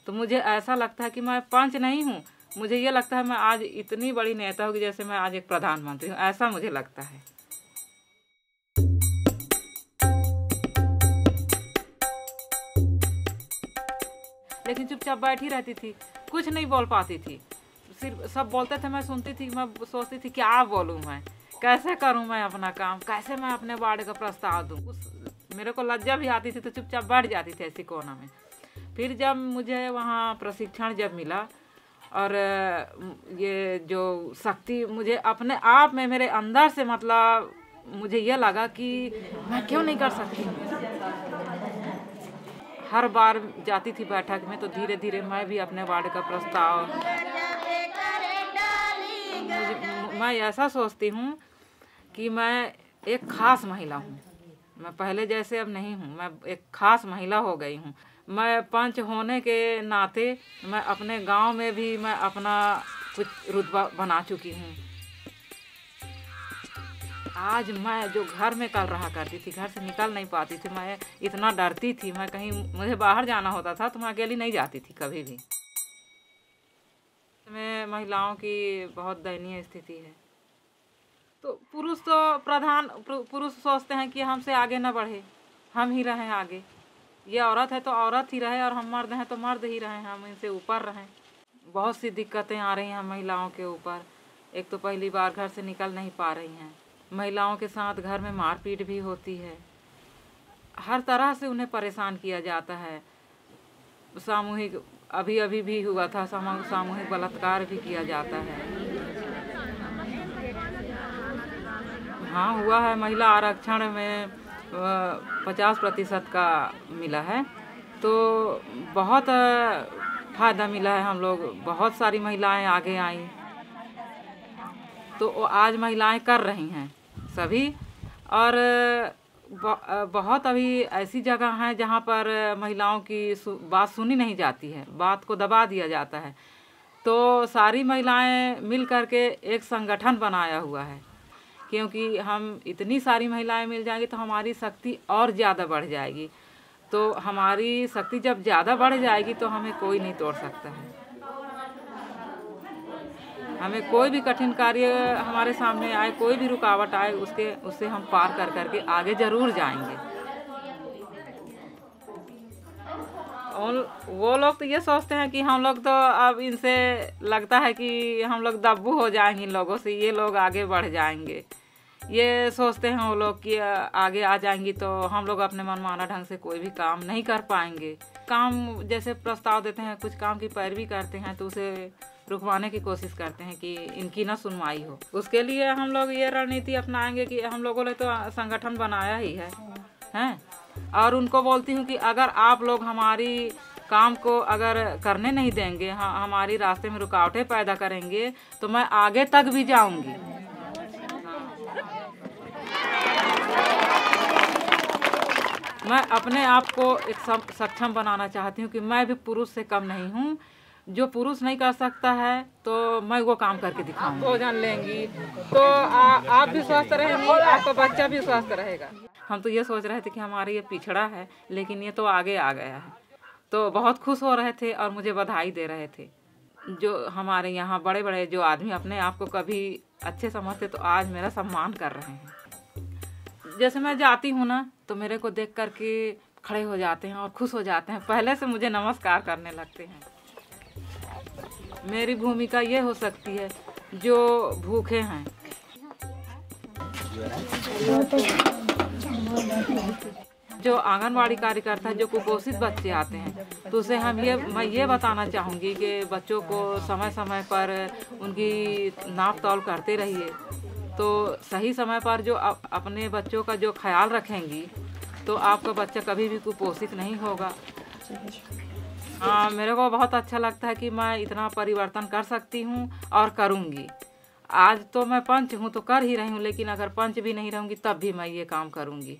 तो मुझे ऐसा लगता है कि मैं पंच नहीं हूँ, मुझे ये लगता है मैं आज इतनी बड़ी नेता हूँ कि जैसे मैं आज एक प्रधानमंत्री हूँ, ऐसा मुझे लगता है। लेकिन चुपचाप बैठी रहती थी, कुछ नहीं बोल पाती थी। सिर्फ सब बोलते थे, मैं सुनती थी, मैं सोचती थी क्या बोलूँ मैं, कैसे करूँ मैं अपना काम, कैसे मैं अपने वार्ड का प्रस्ताव दूँ। मेरे को लज्जा भी आती थी तो चुपचाप बैठ जाती थी ऐसी कोना में। फिर जब मुझे वहाँ प्रशिक्षण जब मिला और ये जो शक्ति मुझे अपने आप में मेरे अंदर से, मतलब मुझे ये लगा कि मैं क्यों नहीं कर सकती। हर बार जाती थी बैठक में तो धीरे धीरे मैं भी अपने वार्ड का प्रस्ताव, मैं ऐसा सोचती हूँ कि मैं एक खास महिला हूँ। मैं पहले जैसे अब नहीं हूँ, मैं एक खास महिला हो गई हूँ। मैं पंच होने के नाते मैं अपने गांव में भी मैं अपना कुछ रुतबा बना चुकी हूँ। आज मैं जो घर में कल रहा करती थी, घर से निकल नहीं पाती थी, मैं इतना डरती थी, मैं कहीं मुझे बाहर जाना होता था तो मैं अकेली नहीं जाती थी कभी भी। में महिलाओं की बहुत दयनीय स्थिति है। तो पुरुष तो पुरुष सोचते हैं कि हमसे आगे न बढ़े, हम ही रहें आगे। ये औरत है तो औरत ही रहे और हम मर्द हैं तो मर्द ही रहें, हम इनसे ऊपर रहें। बहुत सी दिक्कतें आ रही हैं महिलाओं के ऊपर। एक तो पहली बार घर से निकल नहीं पा रही हैं, महिलाओं के साथ घर में मारपीट भी होती है, हर तरह से उन्हें परेशान किया जाता है। सामूहिक अभी भी हुआ था, सामूहिक बलात्कार भी किया जाता है। हाँ हुआ है, महिला आरक्षण में 50% का मिला है, तो बहुत फायदा मिला है। हम लोग बहुत सारी महिलाएं आगे आई, तो आज महिलाएं कर रही हैं सभी। और बहुत अभी ऐसी जगह हैं जहाँ पर महिलाओं की बात सुनी नहीं जाती है, बात को दबा दिया जाता है। तो सारी महिलाएं मिल करके एक संगठन बनाया हुआ है, क्योंकि हम इतनी सारी महिलाएं मिल जाएंगी तो हमारी शक्ति और ज़्यादा बढ़ जाएगी। तो हमारी शक्ति जब ज़्यादा बढ़ जाएगी तो हमें कोई नहीं तोड़ सकता है। हमें कोई भी कठिन कार्य हमारे सामने आए, कोई भी रुकावट आए, उससे हम पार कर करके आगे जरूर जाएंगे। और वो लोग तो ये सोचते हैं कि हम लोग तो अब इनसे लगता है कि हम लोग दब्बू हो जाएंगे इन लोगों से, ये लोग आगे बढ़ जाएंगे। ये सोचते हैं वो लोग कि आगे आ जाएंगी तो हम लोग अपने मनमाना ढंग से कोई भी काम नहीं कर पाएंगे। काम जैसे प्रस्ताव देते हैं, कुछ काम की पैरवी करते हैं तो उसे रुकवाने की कोशिश करते हैं कि इनकी ना सुनवाई हो। उसके लिए हम लोग ये रणनीति अपनाएंगे कि हम लोगों ने तो संगठन बनाया ही है हैं, और उनको बोलती हूँ कि अगर आप लोग हमारी काम को अगर करने नहीं देंगे, हमारी रास्ते में रुकावटें पैदा करेंगे, तो मैं आगे तक भी जाऊंगी। मैं अपने आप को एक सक्षम बनाना चाहती हूँ कि मैं भी पुरुष से कम नहीं हूँ। जो पुरुष नहीं कर सकता है तो मैं वो काम करके दिखाऊंगी। भोजन लेंगी तो आप भी स्वस्थ रहेंगी, आपका बच्चा भी स्वस्थ रहेगा। हम तो ये सोच रहे थे कि हमारे ये पिछड़ा है, लेकिन ये तो आगे आ गया है, तो बहुत खुश हो रहे थे और मुझे बधाई दे रहे थे। जो हमारे यहाँ बड़े बड़े जो आदमी अपने आप को कभी अच्छे समझते तो आज मेरा सम्मान कर रहे हैं। जैसे मैं जाती हूँ ना तो मेरे को देख करके खड़े हो जाते हैं और खुश हो जाते हैं, पहले से मुझे नमस्कार करने लगते हैं। मेरी भूमिका ये हो सकती है, जो भूखे हैं, जो आंगनवाड़ी कार्यकर्ता, जो कुपोषित बच्चे आते हैं, तो उसे मैं ये बताना चाहूँगी कि बच्चों को समय समय पर उनकी नाप तौल करते रहिए। तो सही समय पर जो अपने बच्चों का जो ख्याल रखेंगी तो आपका बच्चा कभी भी कुपोषित नहीं होगा। हाँ, मेरे को बहुत अच्छा लगता है कि मैं इतना परिवर्तन कर सकती हूँ और करूँगी। आज तो मैं पंच हूँ तो कर ही रही हूँ, लेकिन अगर पंच भी नहीं रहूँगी तब भी मैं ये काम करूँगी।